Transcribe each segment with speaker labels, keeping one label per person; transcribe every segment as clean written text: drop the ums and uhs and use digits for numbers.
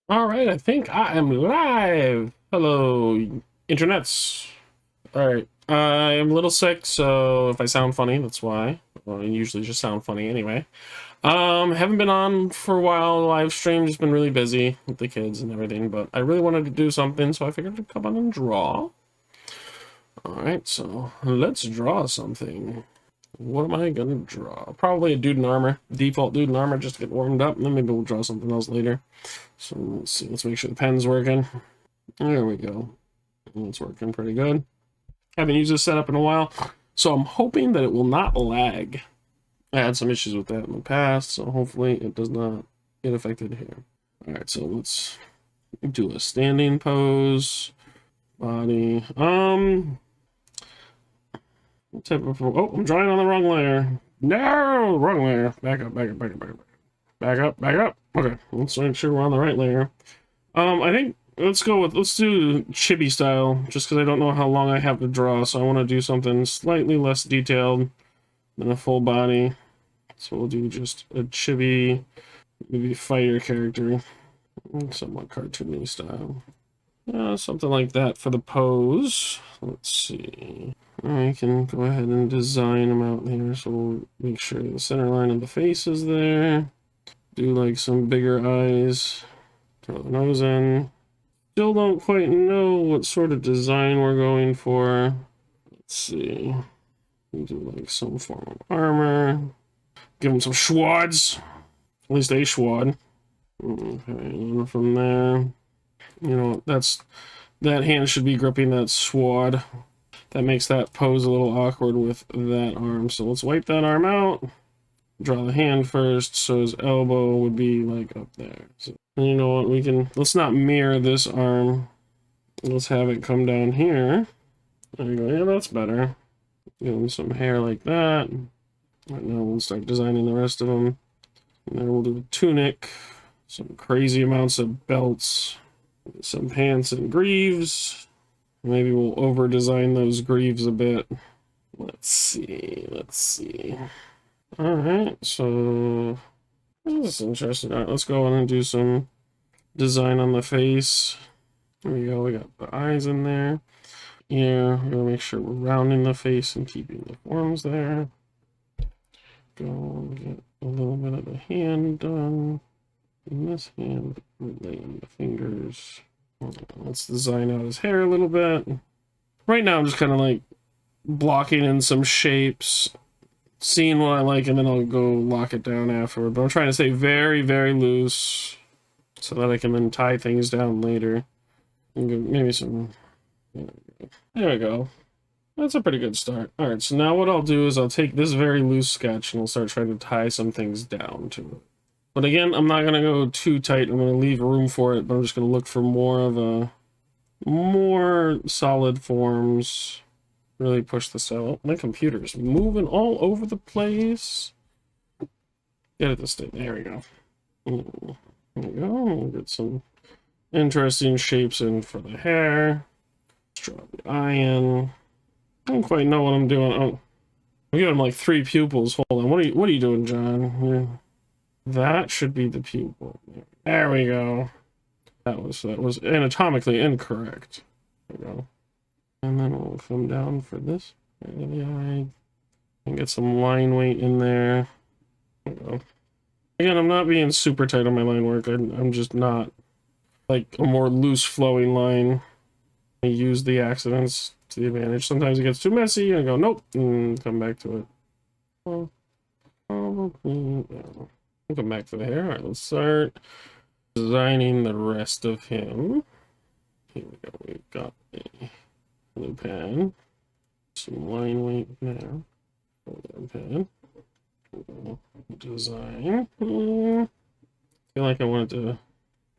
Speaker 1: All right, I think I am live. Hello, internets. All right, I'm a little sick, so if I sound funny, that's why. Well, I usually just sound funny anyway. Haven't been on for a while. Live stream, just been really busy with the kids and everything, but I really wanted to do something, so I figured I'd come on and draw. All right, so let's draw something. What am I gonna draw? Probably a dude in armor, default dude in armor, just to get warmed up, and then maybe we'll draw something else later. So let's see, let's make sure the pen's working. There we go. It's working pretty good. Haven't used this setup in a while, so I'm hoping that it will not lag. I had some issues with that in the past, so hopefully it does not get affected here. All right, so let's do a standing pose. Body. What type of? Oh, I'm drawing on the wrong layer. No, wrong layer. Back up, back up, back up, back up, back up, back up. Okay, let's make sure we're on the right layer. I think let's do Chibi style, just because I don't know how long I have to draw, so I want to do something slightly less detailed than a full body. So we'll do just a Chibi, maybe fighter character, somewhat cartoony style. Something like that for the pose. Let's see. I can go ahead and design them out here, so we'll make sure the center line of the face is there. Do like some bigger eyes. Throw the nose in. Still don't quite know what sort of design we're going for. Let's see. We'll do like some form of armor. Give him some schwads. At least a schwad. Okay, and from there, you know, that hand should be gripping that swad. That makes that pose a little awkward with that arm. So let's wipe that arm out. Draw the hand first, so his elbow would be like up there. So, and you know what, let's not mirror this arm. Let's have it come down here. There you go, yeah, that's better. Give him some hair like that. Right now we'll start designing the rest of them. And then we'll do a tunic, some crazy amounts of belts, some pants and greaves. Maybe we'll over-design those greaves a bit. Let's see. Alright, so this is interesting. Alright, let's go on and do some design on the face. There we go, we got the eyes in there. Yeah, we're gonna make sure we're rounding the face and keeping the forms there. Go and get a little bit of the hand done. And this hand, laying the fingers. Let's design out his hair a little bit. Right now I'm just kind of like blocking in some shapes, seeing what I like, and then I'll go lock it down afterward. But I'm trying to stay very, very loose so that I can then tie things down later. And maybe some... There we go. That's a pretty good start. Alright, so now what I'll do is I'll take this very loose sketch and I'll start trying to tie some things down to it. But again, I'm not going to go too tight. I'm going to leave room for it, but I'm just going to look for more solid forms. Really push this out. Oh, my computer's moving all over the place. Get it to stay. There we go. There we go. We'll get some interesting shapes in for the hair. Draw the eye in. I don't quite know what I'm doing. Oh, I'm giving him like 3 pupils. Hold on. What are you doing, John? That should be the pupil. There we go. That was anatomically incorrect. There we go. And then we'll come down for this. And get some line weight in there. There we go. Again, I'm not being super tight on my line work. I'm just not like a more loose flowing line. I use the accidents to the advantage. Sometimes it gets too messy and I go, nope, and come back to it. Well, probably, yeah. We'll come back to the hair. All right, let's start designing the rest of him. Here we go. We've got a blue pen, some line weight there. Pen. Design. I feel like I wanted to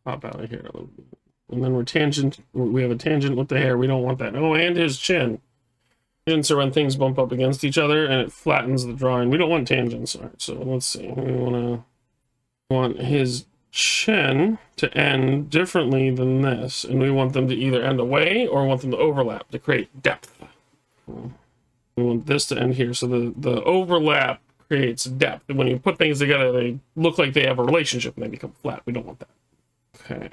Speaker 1: pop out of here a little bit. And then we have a tangent with the hair. We don't want that. Oh, and his chin. Tangents are when things bump up against each other and it flattens the drawing. We don't want tangents. All right, so let's see. We want his chin to end differently than this, and we want them to either end away or want them to overlap to create depth. We want this to end here, so the overlap creates depth. And when you put things together, they look like they have a relationship and they become flat. We don't want that. Okay,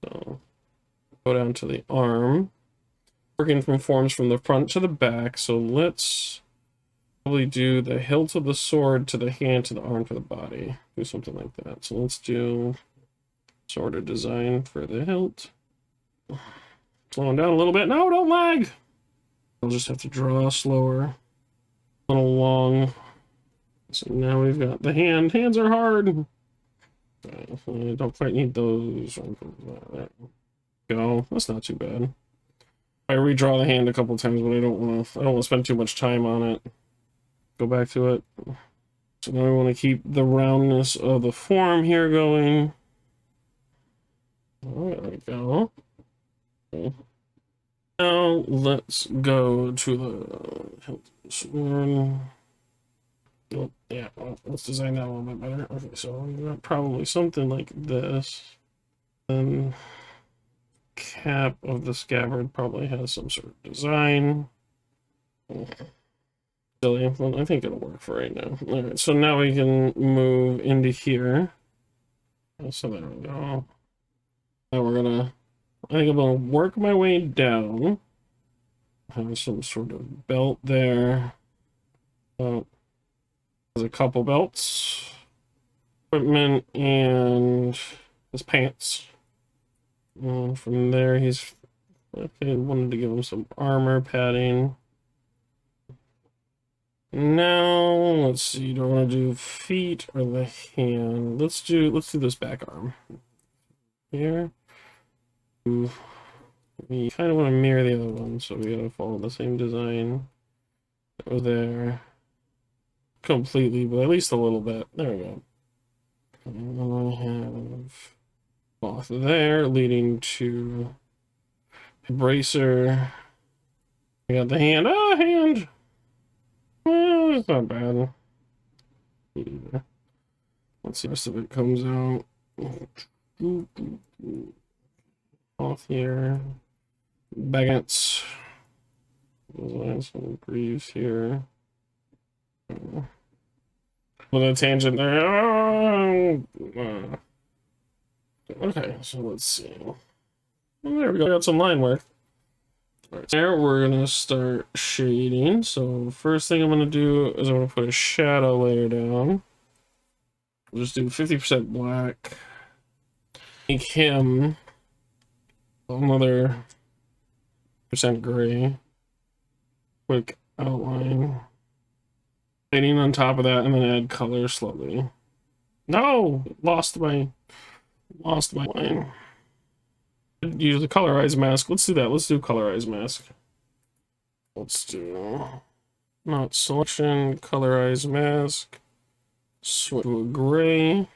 Speaker 1: so go down to the arm. Working from forms from the front to the back, so let's probably do the hilt of the sword to the hand to the arm to the body. Do something like that. So let's do sort of design for the hilt. Slowing down a little bit. No, don't lag! I'll just have to draw slower. A little long. So now we've got the hand. Hands are hard. I don't quite need those. There we go. That's not too bad. I redraw the hand a couple times, but I don't want to spend too much time on it. Go back to it. So now we want to keep the roundness of the form here going. Oh, there we go. Okay. Now let's go to the sword. Oh, yeah, well, let's design that a little bit better. Okay, so we've got probably something like this. Then cap of the scabbard probably has some sort of design. Silly, well, I think it'll work for right now. All right, so now we can move into here. So there we go. Now we're gonna, I think I'm gonna work my way down. Have some sort of belt there. There's a couple belts. Equipment and his pants. And from there, he's okay. Wanted to give him some armor padding. Now let's see. Do I want to do feet or the hand? Let's do this back arm here. We kind of want to mirror the other one, so we gotta follow the same design that was there. Completely, but at least a little bit. There we go. And then I have off there, leading to a bracer. I got the hand. Ah, hand! It's not bad. Let's see, the rest of it comes out. Off here. Baguettes. Some greaves here. With a tangent there. Okay, so let's see. Oh, there we go. Got some line work. All right, there we're gonna start shading. So first thing I'm gonna do is I'm gonna put a shadow layer down. We'll just do 50% black. Make him another percent gray. Quick outline. Shading on top of that, and then add color slowly. No, lost my line. Use a colorize mask. Let's do that. Let's do colorize mask. Let's do not selection, colorize mask. Switch to a gray.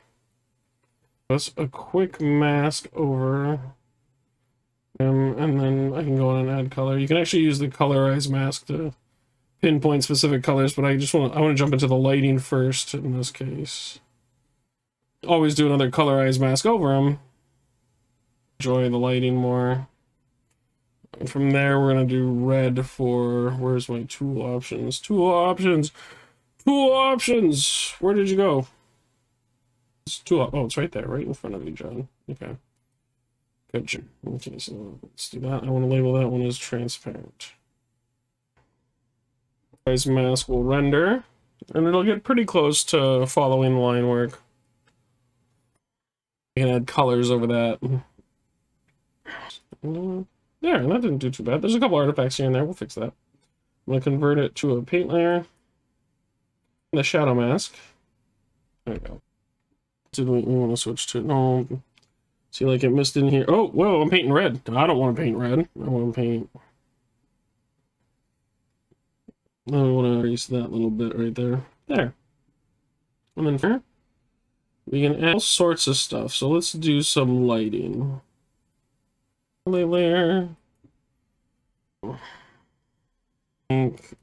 Speaker 1: That's a quick mask over. And then I can go on and add color. You can actually use the colorize mask to pinpoint specific colors, but I want to jump into the lighting first in this case. Always do another colorize mask over them. Enjoy the lighting more. And from there, we're gonna do red for, where's my tool options? Tool options! Tool options! Where did you go? It's tool, oh, it's right there, right in front of you, John. Okay. Good. Okay, so let's do that. I want to label that one as transparent. Colorize mask will render, and it'll get pretty close to following the line work. You can add colors over that. There, that didn't do too bad. There's a couple artifacts here and there. We'll fix that. I'm going to convert it to a paint layer. The shadow mask. There we go. Did we want to switch to... No. See, like it missed in here. Oh, whoa, I'm painting red. I don't want to paint red. I want to paint... I want to erase that little bit right there. There. And then here, we can add all sorts of stuff. So let's do some lighting. Layer.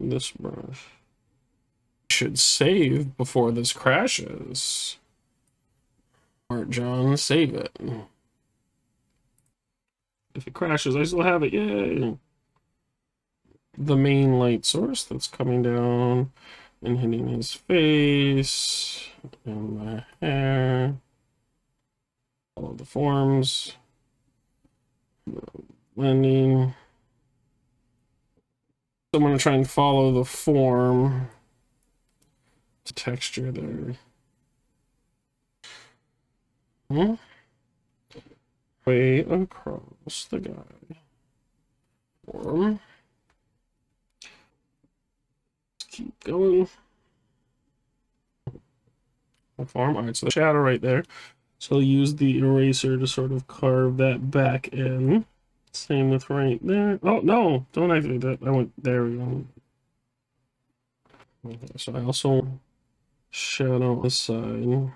Speaker 1: This brush should save before this crashes. Art John, save it. If it crashes, I still have it. Yay! The main light source that's coming down and hitting his face and the hair. Follow the forms. Blending. So I'm going to try and follow the form. Texture there. Way across the guy. Form. Let's keep going. Form. All right, so the shadow right there. So I'll use the eraser to sort of carve that back in. Same with right there. Oh, no, don't activate that. I went, there we go. Okay, so I also shadow this side.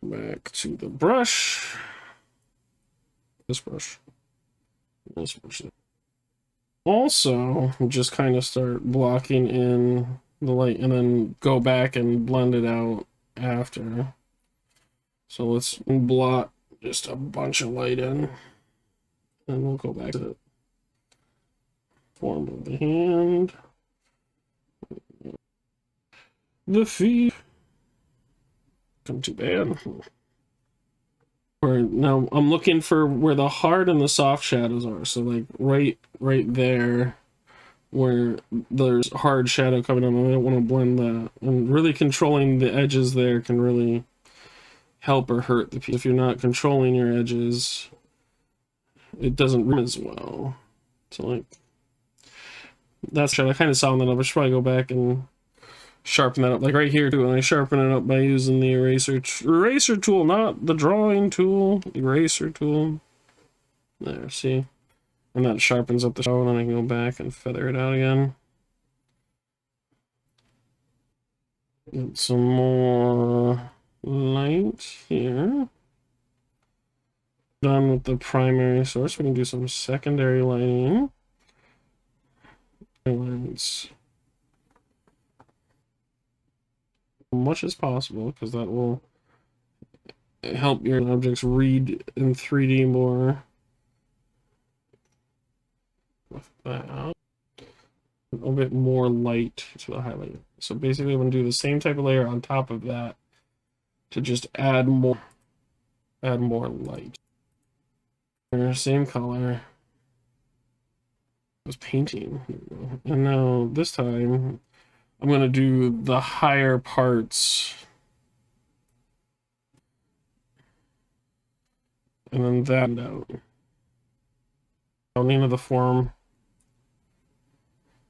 Speaker 1: Back to the brush. This brush. This brush. Also, just kind of start blocking in the light and then go back and blend it out after. So let's blot just a bunch of light in. And we'll go back to the form of the hand. The feet. Not too bad. Or now I'm looking for where the hard and the soft shadows are. So like right there where there's hard shadow coming on. I don't want to blend that. And really controlling the edges there can really help or hurt the piece. If you're not controlling your edges, it doesn't run as well. So like that's I kind of saw that up. I should probably go back and sharpen that up, like right here too, and I sharpen it up by using the eraser tool, not the drawing tool, eraser tool. There, see? And that sharpens up the shadow, and then I can go back and feather it out again. Get some more light here. Done with the primary source, we can do some secondary lighting. Highlights. Much as possible, because that will help your objects read in 3D more. With that, a little bit more light to the highlight. So basically, I'm going to do the same type of layer on top of that to just add more light. Same color. I was painting, and now this time I'm going to do the higher parts. And then that out. Name of the form.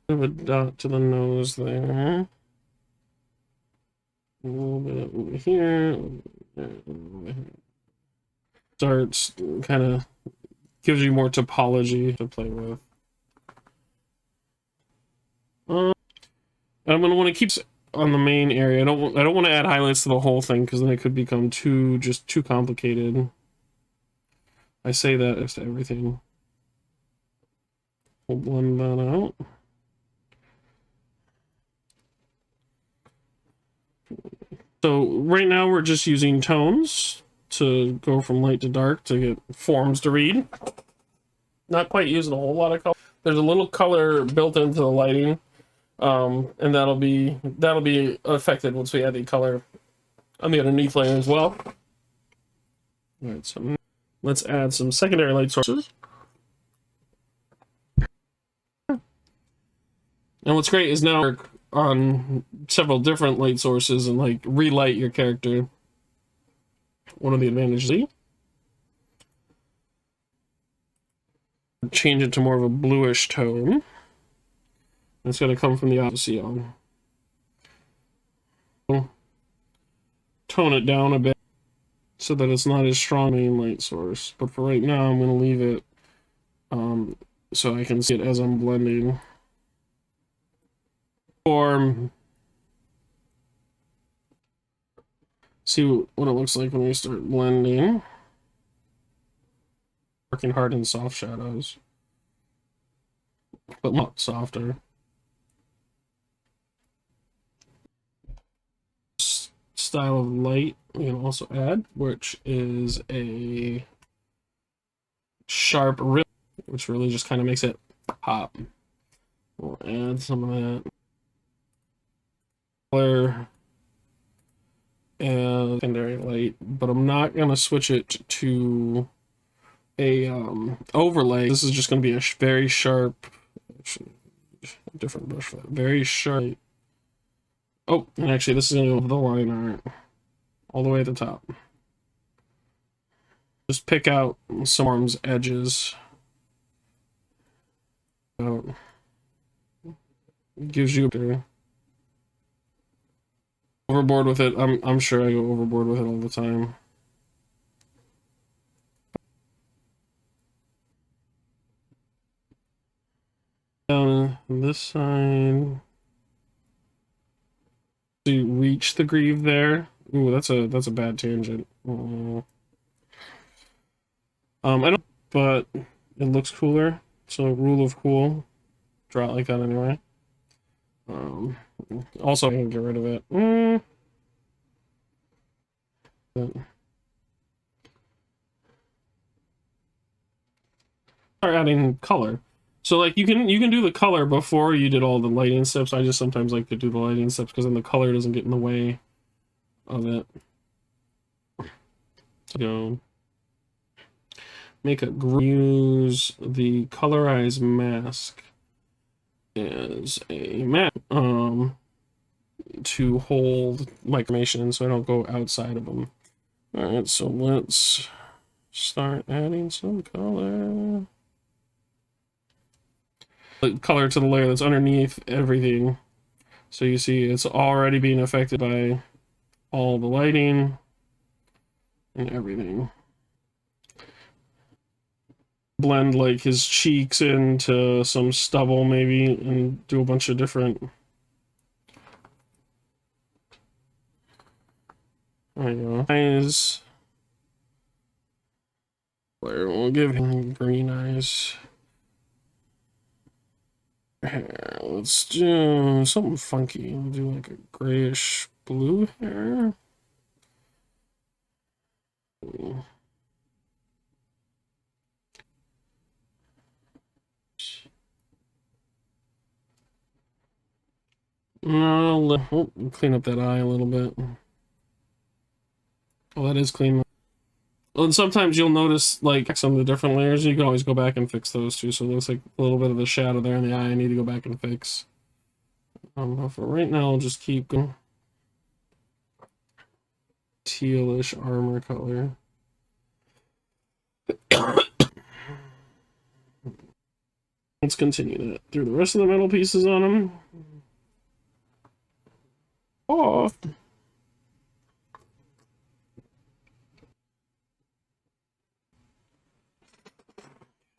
Speaker 1: Have a dot to the nose there. A little bit over here. Starts kind of gives you more topology to play with. I'm gonna want to keep on the main area. I don't want to add highlights to the whole thing because then it could become too complicated. I say that as to everything. We'll blend that out. So right now we're just using tones to go from light to dark to get forms to read. Not quite using a whole lot of color. There's a little color built into the lighting. And that'll be affected once we add the color on the underneath layer as well. All right, so let's add some secondary light sources. And what's great is now work on several different light sources and like relight your character. One of the advantages. Change it to more of a bluish tone. It's going to come from the opposite. Tone it down a bit so that it's not as strong main light source. But for right now, I'm going to leave it so I can see it as I'm blending. Or see what it looks like when we start blending. Working hard in soft shadows, but not softer. Style of light we can also add, which is a sharp rip, which really just kind of makes it pop. We'll add some of that color as secondary light, but I'm not gonna switch it to a overlay. This is just gonna be a very sharp, different brush for that. Very sharp. Oh, and actually, this is gonna go with the line art all the way at the top. Just pick out some arms edges. Gives you overboard with it. I'm sure I go overboard with it all the time. Down this side. To reach the greave there. Ooh, that's a bad tangent. I don't, but it looks cooler. So rule of cool, draw it like that anyway. Also I can get rid of it. Start adding color. So like you can do the color before you did all the lighting steps. I just sometimes like to do the lighting steps because then the color doesn't get in the way of it. So make a use the colorize mask as a map to hold my information so I don't go outside of them. Alright, so let's start adding some color. Color to the layer that's underneath everything. So you see it's already being affected by all the lighting and everything. Blend like his cheeks into some stubble maybe and do a bunch of different. There you go. Eyes. We'll give him green eyes. Hair. Let's do something funky. We'll do like a grayish blue hair. No, oh, clean up that eye a little bit. Oh, that is clean. Well, and sometimes you'll notice like some of the different layers. You can always go back and fix those too. So it looks like a little bit of a shadow there in the eye. I need to go back and fix. But for right now, I'll just keep going. Tealish armor color. Let's continue that through the rest of the metal pieces on him. Oh.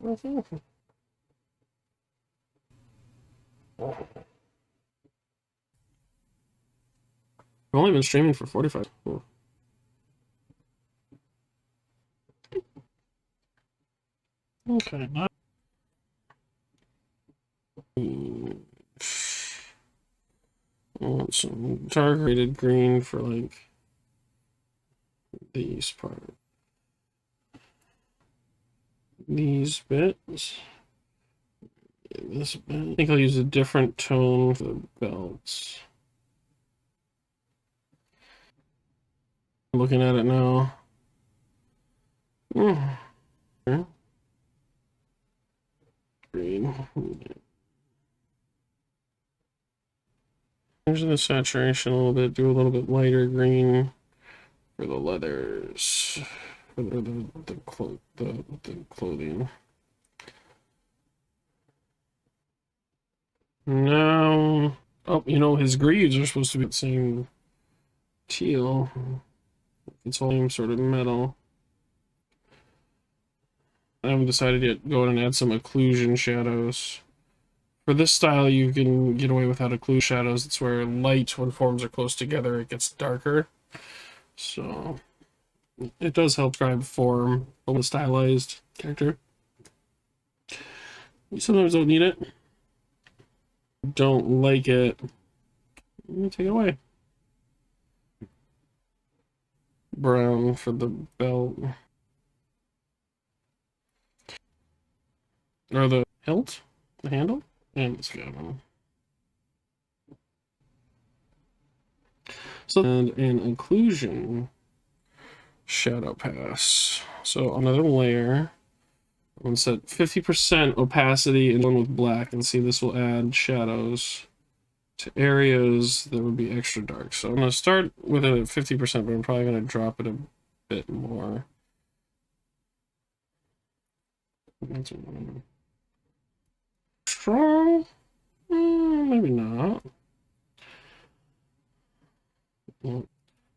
Speaker 1: I've only been streaming for 45. Oh. Okay, not. I want some targeted green for like these parts. These bits. This bit. I think I'll use a different tone for the belts. Looking at it now. Green. Change the saturation a little bit, do a little bit lighter green for the leathers, for the clothing. Now, oh, you know, his greaves are supposed to be the same teal. It's all same sort of metal. I haven't decided yet. Go ahead and add some occlusion shadows. For this style, you can get away without occlusion shadows. It's where light, when forms are close together, it gets darker. So it does help describe form of a stylized character. You sometimes don't need it. Don't like it. Let me take it away. Brown for the belt. Or the hilt? The handle? And let's go. So and an occlusion shadow pass. So another layer. I'm going to set 50% opacity and one with black, and see this will add shadows to areas that would be extra dark. So I'm going to start with it at 50%, but I'm probably going to drop it a bit more. Strong? Maybe not.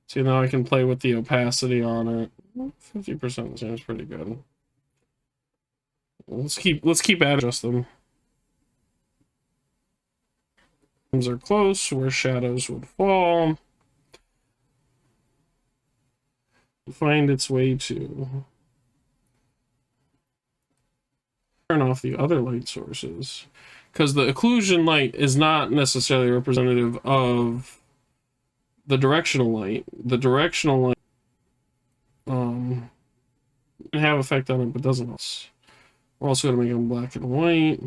Speaker 1: See, now I can play with the opacity on it. 50% seems pretty good. Let's keep adjust them. Are close where shadows would fall. Find its way to turn off the other light sources, because the occlusion light is not necessarily representative of the directional light. The directional light can have effect on it, but doesn't else. We're also going to make them black and white.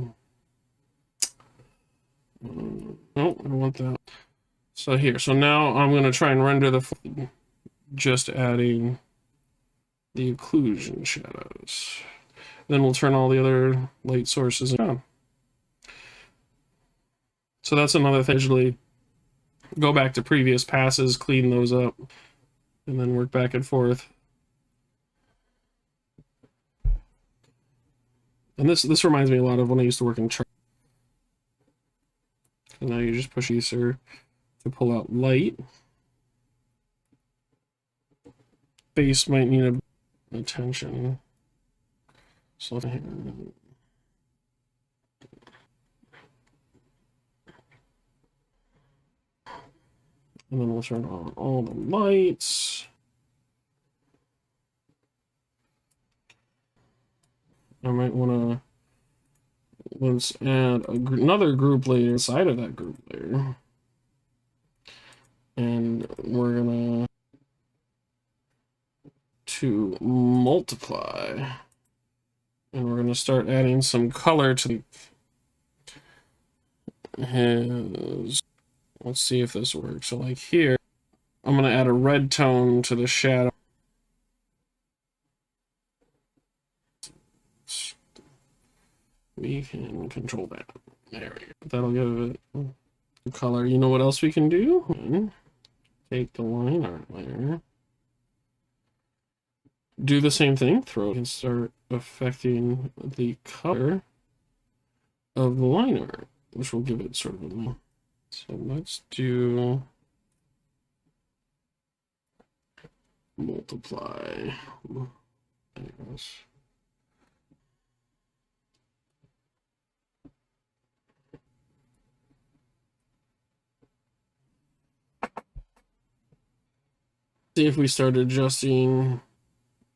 Speaker 1: Nope, I don't want that. So here, so now I'm going to try and render the just adding the occlusion shadows. Then we'll turn all the other light sources on. So that's another thing. Usually go back to previous passes, clean those up, and then work back and forth. And this reminds me a lot of when I used to work in chart. And now you just push Ether to pull out light. Base might need attention. So and then we'll turn on all the lights. I might want to let's add another group layer inside of that group layer, and we're gonna to multiply, and we're gonna start adding some color to his. Let's see if this works. So like here, I'm gonna add a red tone to the shadow. We can control that. There we go. That'll give it color. You know what else we can do? Take the line art layer. Do the same thing. Throw it and start affecting the color of the line art, which will give it sort of a... So let's do multiply. There it goes. See if we start adjusting.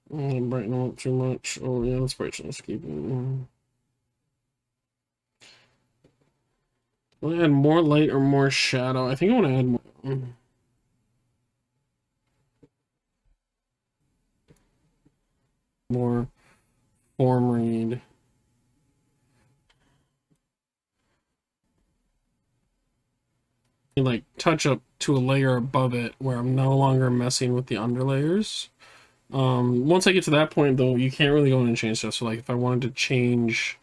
Speaker 1: Brighten them up too much. Oh yeah, let's brighten. Let's keep it. Will I add more light or more shadow? I think I want to add more. More form read. Like touch up to a layer above it where I'm no longer messing with the underlayers. Once I get to that point though, you can't really go in and change stuff. So like if I wanted to change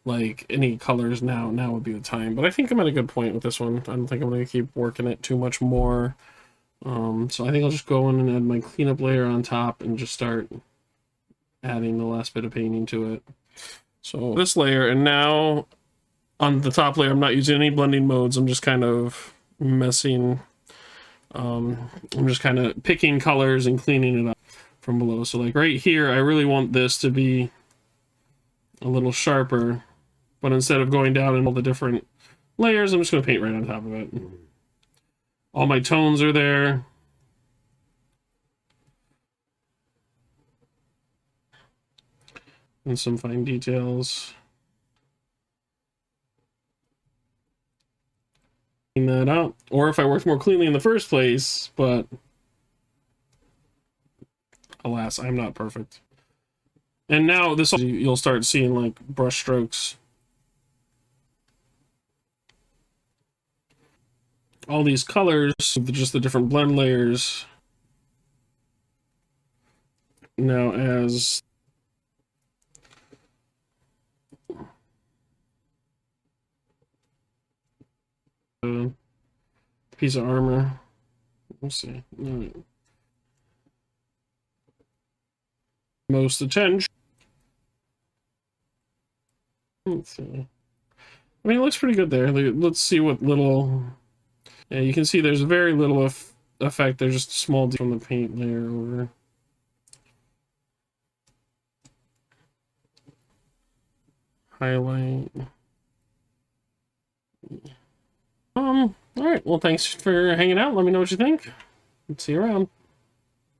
Speaker 1: like any colors now would be the time. But I think I'm at a good point with this one. I don't think I'm going to keep working it too much more. So I think I'll just go in and add my cleanup layer on top and just start adding the last bit of painting to it. So this layer, and now on the top layer I'm not using any blending modes. I'm just kind of messing. I'm just kind of picking colors and cleaning it up from below. So like right here, I really want this to be a little sharper. But instead of going down in all the different layers, I'm just going to paint right on top of it. All my tones are there. And some fine details. Clean that out. Or if I worked more cleanly in the first place, but alas, I'm not perfect. And now this, you'll start seeing like brush strokes. all these colors, just the different blend layers. Now as a piece of armor. Let's see. Most attention. Let's see. I mean, it looks pretty good there. Let's see what little... Yeah, you can see there's very little effect. There's just a small from the paint layer over. Highlight. All right. Well, thanks for hanging out. Let me know what you think. See you around.